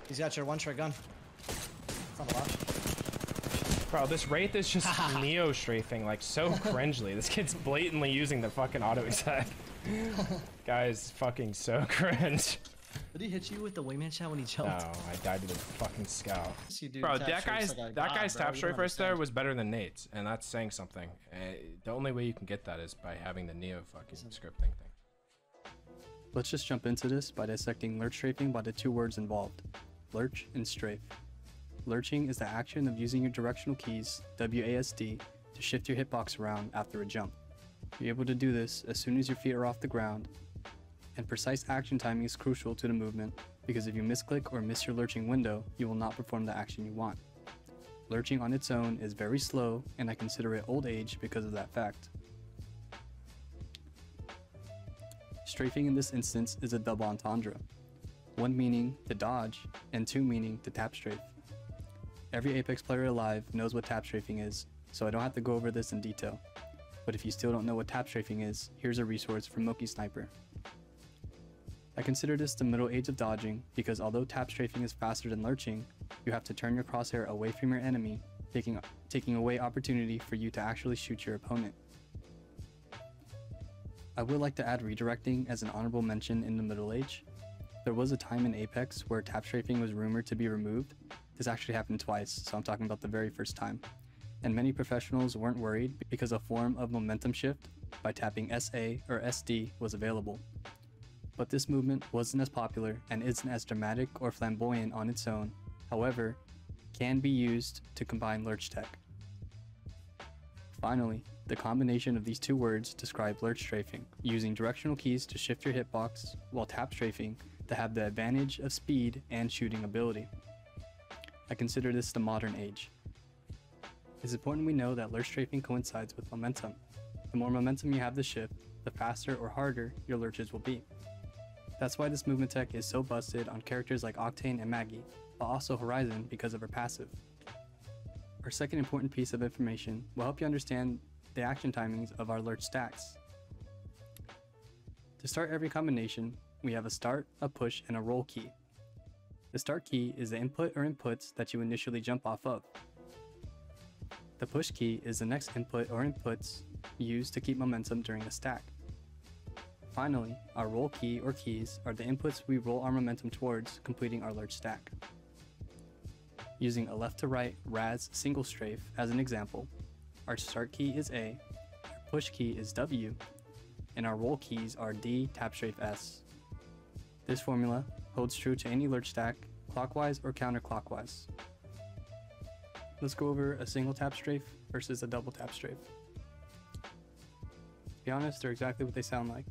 He's got your one-shot gun. It's on the left. Bro, this Wraith is just neo strafing like so cringely. This kid's blatantly using the fucking auto attack. Guy's fucking so cringe. Did he hit you with the wingman shot when he jumped? No, I died to the fucking scout. Bro, that guy's tap strafe right there was better than Nate's, and that's saying something. The only way you can get that is by having the neo fucking scripting thing. Let's just jump into this by dissecting lurch strafing by the two words involved, lurch and strafe. Lurching is the action of using your directional keys, WASD, to shift your hitbox around after a jump. You're able to do this as soon as your feet are off the ground, and precise action timing is crucial to the movement because if you misclick or miss your lurching window, you will not perform the action you want. Lurching on its own is very slow, and I consider it old age because of that fact. Strafing in this instance is a double entendre, one meaning to dodge and two meaning to tap strafe. Every Apex player alive knows what tap strafing is, so I don't have to go over this in detail. But if you still don't know what tap strafing is, here's a resource from Moki Sniper. I consider this the middle age of dodging because although tap strafing is faster than lurching, you have to turn your crosshair away from your enemy, taking away opportunity for you to actually shoot your opponent. I would like to add redirecting as an honorable mention in the middle age. There was a time in Apex where tap strafing was rumored to be removed. This actually happened twice, so I'm talking about the very first time. And many professionals weren't worried because a form of momentum shift by tapping SA or SD was available. But this movement wasn't as popular and isn't as dramatic or flamboyant on its own, however, can be used to combine lurch tech. Finally, the combination of these two words describe lurch strafing, using directional keys to shift your hitbox, while tap strafing to have the advantage of speed and shooting ability. I consider this the modern age. It's important we know that lurch strafing coincides with momentum. The more momentum you have to shift, the faster or harder your lurches will be. That's why this movement tech is so busted on characters like Octane and Maggie, but also Horizon because of her passive. Our second important piece of information will help you understand the action timings of our lurch stacks. To start every combination, we have a start, a push, and a roll key. The start key is the input or inputs that you initially jump off of. The push key is the next input or inputs used to keep momentum during a stack. Finally, our roll key or keys are the inputs we roll our momentum towards completing our lurch stack. Using a left to right RAS single strafe as an example, our start key is A, our push key is W, and our roll keys are D, tap strafe S. This formula holds true to any lurch stack, clockwise or counterclockwise. Let's go over a single tap strafe versus a double tap strafe. To be honest, they're exactly what they sound like.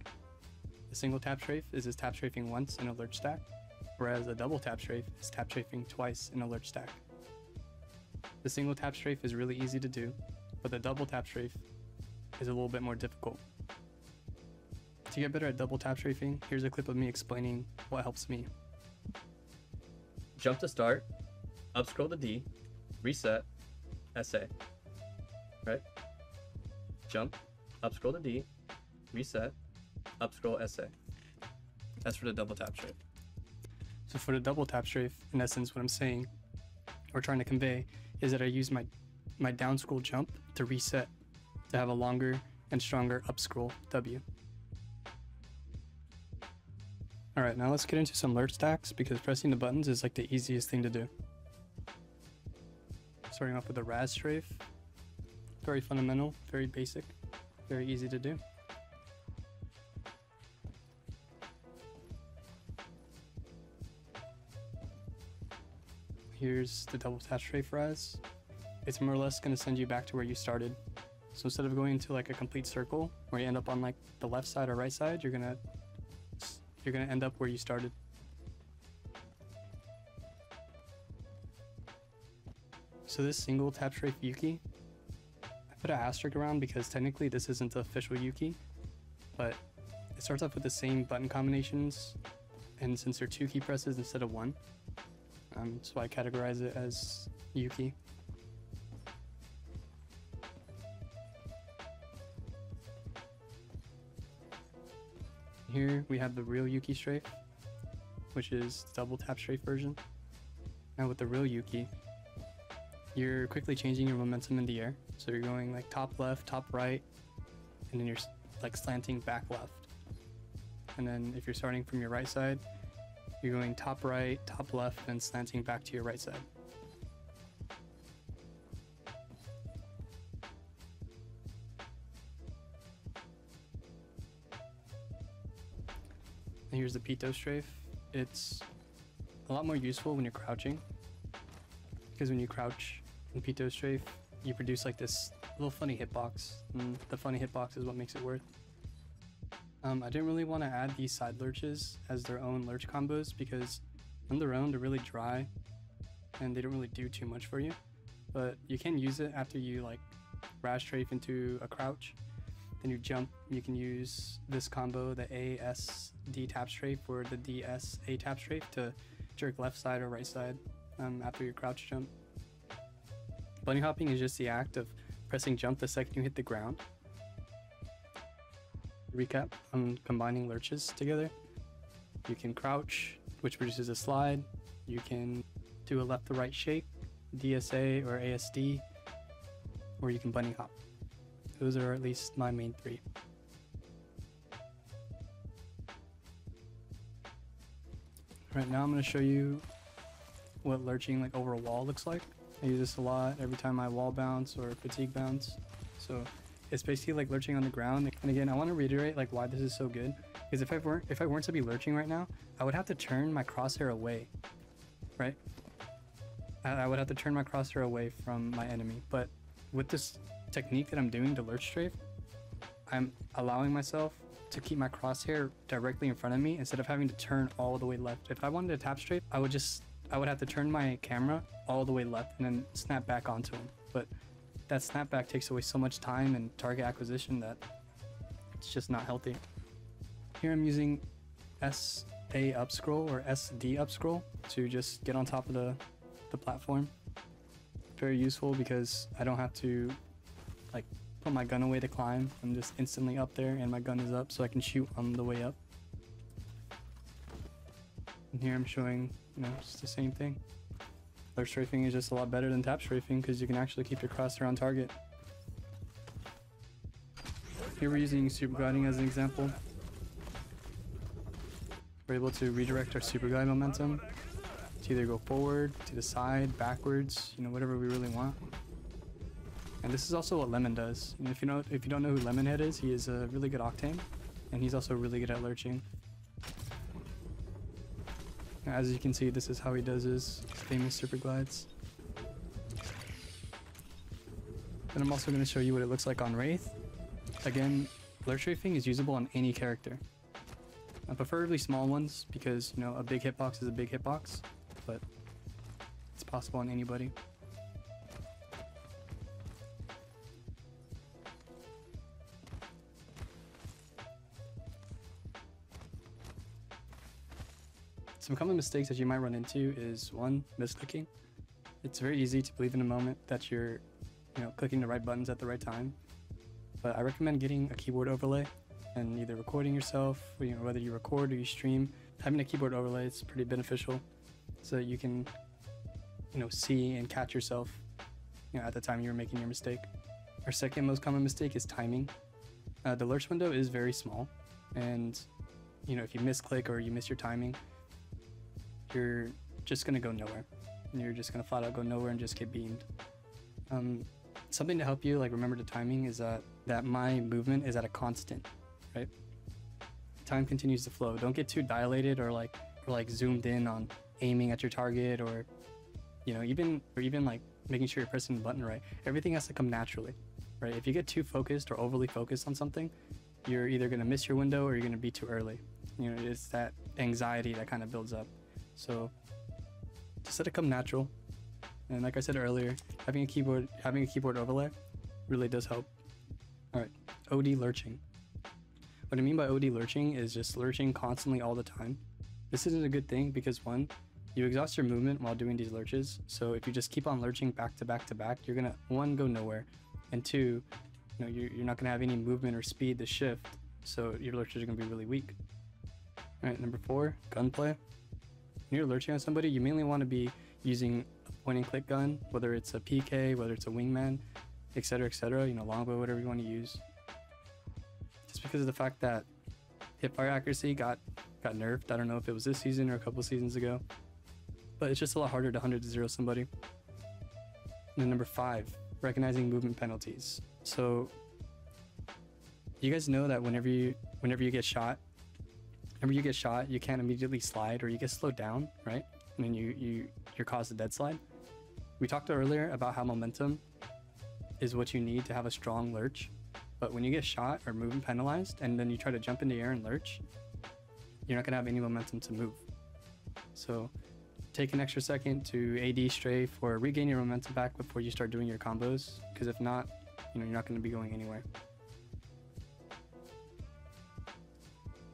A single tap strafe is just tap strafing once in a lurch stack, whereas a double tap strafe is tap strafing twice in a lurch stack. The single tap strafe is really easy to do, but the double tap strafe is a little bit more difficult. To get better at double tap strafing, here's a clip of me explaining what helps me. Jump to start, up scroll to D, reset, SA. Right? Jump, up scroll to D, reset, up scroll SA. That's for the double tap strafe. So for the double tap strafe, in essence what I'm saying or trying to convey is that I use my down scroll jump to reset to have a longer and stronger up scroll W. Alright, now let's get into some lurch stacks because pressing the buttons is like the easiest thing to do. Starting off with the RAS strafe. Very fundamental, very basic, very easy to do. Here's the double tap strafe RAS. It's more or less going to send you back to where you started. So instead of going into like a complete circle where you end up on like the left side or right side, you're gonna end up where you started. So this single tap strafe Yuki, I put an asterisk around because technically this isn't the official Yuki, but it starts off with the same button combinations, and since they're 2 key presses instead of 1, so I categorize it as Yuki. Here we have the real Yuki strafe, which is the double tap strafe version. Now with the real Yuki, you're quickly changing your momentum in the air. So you're going like top left, top right, and then you're like slanting back left. And then if you're starting from your right side, you're going top right, top left, and slanting back to your right side. And here's the Pito Strafe. It's a lot more useful when you're crouching, because when you crouch in Pito Strafe, you produce like this little funny hitbox, and the funny hitbox is what makes it worth. I didn't really want to add these side lurches as their own lurch combos because on their own they're really dry and they don't really do too much for you, but you can use it after you like rash strafe into a crouch. Then you jump, you can use this combo, the ASD tap strafe or the DSA tap strafe, to jerk left side or right side after your crouch jump. Bunny hopping is just the act of pressing jump the second you hit the ground. Recap on combining lurches together. You can crouch, which produces a slide. You can do a left to right shake, DSA or ASD, or you can bunny hop. Those are at least my main three. Right now I'm going to show you what lurching like over a wall looks like. I use this a lot every time I wall bounce or fatigue bounce. So it's basically like lurching on the ground. And again, I want to reiterate like why this is so good, because if I weren't to be lurching right now, I would have to turn my crosshair away, right? I would have to turn my crosshair away from my enemy. But with this technique that I'm doing to lurch strafe, I'm allowing myself to keep my crosshair directly in front of me instead of having to turn all the way left. If I wanted to tap strafe, I would have to turn my camera all the way left and then snap back onto him. But that snapback takes away so much time and target acquisition that it's just not healthy. Here I'm using SA up scroll or SD up scroll to just get on top of the platform. Very useful because I don't have to like put my gun away to climb. I'm just instantly up there and my gun is up, so I can shoot on the way up. And here I'm showing, just the same thing. Lurch strafing is just a lot better than tap strafing because you can actually keep your crosshair on target. Here we're using super gliding as an example. We're able to redirect our super glide momentum to either go forward, to the side, backwards, whatever we really want. And this is also what Lemon does. And if you don't know who Lemonhead is, he is a really good Octane, and he's also really good at lurching. As you can see, this is how he does his famous super glides. And I'm also going to show you what it looks like on Wraith. Again, lurch strafing is usable on any character. Preferably small ones, because a big hitbox is a big hitbox, but it's possible on anybody. Some common mistakes that you might run into is 1, misclicking. It's very easy to believe in a moment that you're, clicking the right buttons at the right time. But I recommend getting a keyboard overlay and either recording yourself, whether you record or you stream. Having a keyboard overlay is pretty beneficial so that you can, see and catch yourself, at the time you're making your mistake. Our second most common mistake is timing. The lurch window is very small, and, if you misclick or you miss your timing, you're just gonna go nowhere. And you're just gonna flat out go nowhere and just get beamed. Something to help you remember the timing is that my movement is at a constant, right? Time continues to flow. Don't get too dilated or zoomed in on aiming at your target or even making sure you're pressing the button right. Everything has to come naturally, right? If you get too focused or overly focused on something, you're either gonna miss your window or you're gonna be too early. It's that anxiety that kind of builds up. So just let it come natural. And like I said earlier, having a keyboard overlay really does help. Alright, OD lurching. What I mean by OD lurching is just lurching constantly all the time. This isn't a good thing because 1, you exhaust your movement while doing these lurches. So if you just keep on lurching back to back to back, you're gonna 1, go nowhere, and 2, you're not gonna have any movement or speed to shift. So your lurches are gonna be really weak. Alright, number 4, gunplay. when you're lurching on somebody, you mainly want to be using a point and click gun, whether it's a PK, whether it's a wingman, etc., you know, longbow, whatever you want to use. Just because of the fact that hipfire accuracy got nerfed. I don't know if it was this season or a couple seasons ago, but it's just a lot harder to 100-0 somebody. And then number 5, recognizing movement penalties. So you guys know that whenever you get shot, you can't immediately slide, or you get slowed down, right? And then you're caused a dead slide. We talked earlier about how momentum is what you need to have a strong lurch, but when you get shot or movement penalized and then you try to jump into the air and lurch, you're not gonna have any momentum to move. So take an extra second to AD strafe or regain your momentum back before you start doing your combos, because if not, you know, you're not gonna be going anywhere.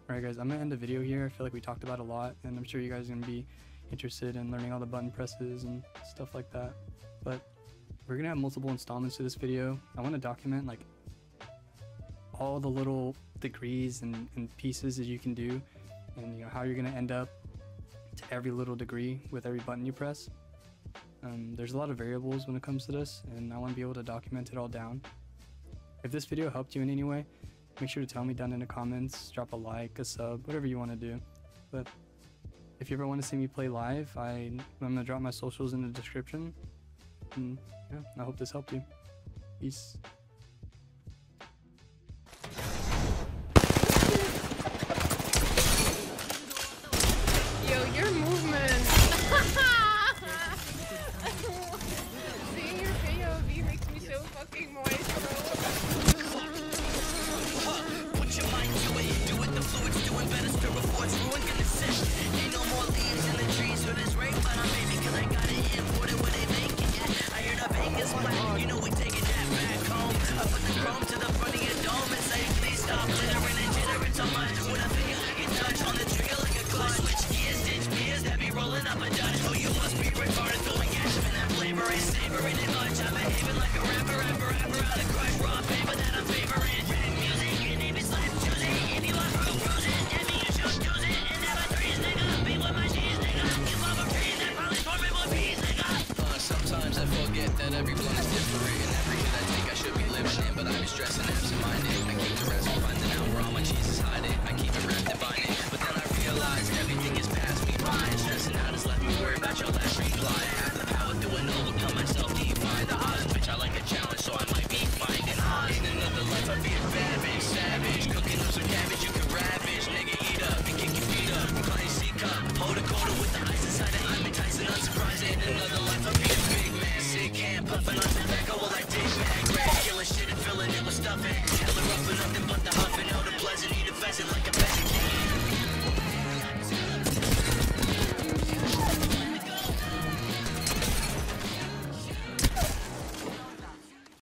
Alright guys, I'm gonna end the video here. I feel like we talked about a lot, and I'm sure you guys are gonna be interested in learning all the button presses and stuff like that. But we're gonna have multiple installments to this video. I want to document like all the little degrees and pieces that you can do, and you know how you're gonna end up to every little degree with every button you press. There's a lot of variables when it comes to this, and I want to be able to document it all down. If this video helped you in any way, make sure to tell me down in the comments, drop a like, a sub, whatever you want to do. But if you ever want to see me play live, I'm going to drop my socials in the description. And yeah, I hope this helped you. Peace. Yo, your movement. Seeing your POV makes me so fucking moist, bro. Put your mind to it, do it the fluids, doing better, stir before it's ruined, gonna sit. Ain't no more leaves in the trees for this rape, but I'm baby, cause I got it imported where they make it. Yeah, I hear the Vegas flat, you know we taking that back home. I put the chrome to the front of your dome and say, please stop littering and jittering so much. With a finger I can touch on the trigger like a clutch. Switch gears, ditch gears, that be rolling up a Dutch. Oh, you must be retarded, throwing ash, and that flavor ain't savoring it much. I'm behaving like a rapper, out of crush, raw paper that I'm favoring. Rap music, and if it's life choosing, if you want proof, cruise it, that mean you should choose it. And never threes, nigga, be with my cheese, nigga. Give love a breeze, that probably storming more peace, nigga. Sometimes I forget that everyone is different, and every hit I take I should be living in, but I be stressing absent-minded. I keep the rest, finding out where all my cheese is hiding. I keep it wrapped and binding, but then I realize everything is past me by. Stressing out has left me worried about your last reply. I have the power to and overcome myself, defy the odds. Bitch, I like a challenge, so I might be finding odds. In another life I be a bad bitch, savage. Cooking up some cabbage you can ravage. Nigga, eat up and kick your feet up. Client C cup, hold a quarter with the ice inside it. I'm enticing, unsurprising. In another life I be a big man, sick hand, puffing